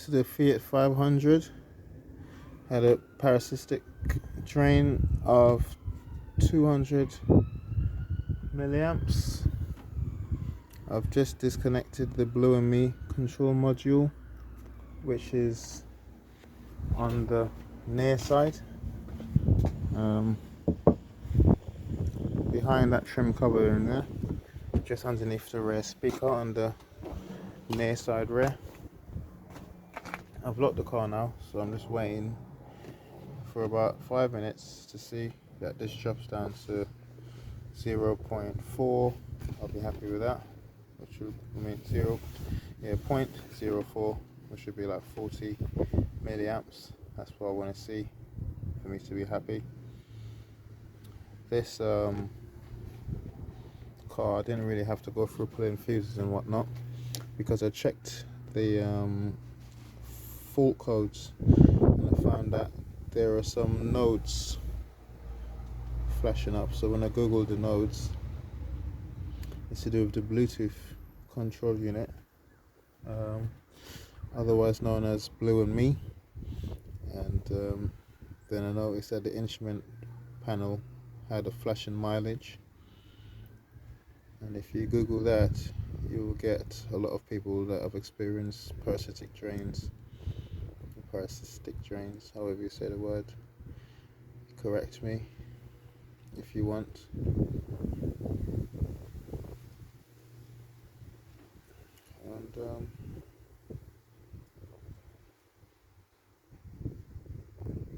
This is the Fiat 500. Had a parasitic drain of 200 milliamps. I've just disconnected the Blue&Me control module, which is on the near side, behind that trim cover in there, just underneath the rear speaker on the near side rear. I've locked the car now, so I'm just waiting for about 5 minutes to see that this drops down to 0.4. I'll be happy with that, which would mean 0.04, which would be like 40 milliamps. That's what I want to see for me to be happy. This car, I didn't really have to go through pulling fuses and whatnot, because I checked the fault codes and I found that there are some nodes flashing up. So when I googled the nodes, it's to do with the Bluetooth control unit, otherwise known as Blue&Me. And then I noticed that the instrument panel had a flashing mileage, and if you Google that, you will get a lot of people that have experienced parasitic drains, however you say the word. Correct me if you want. And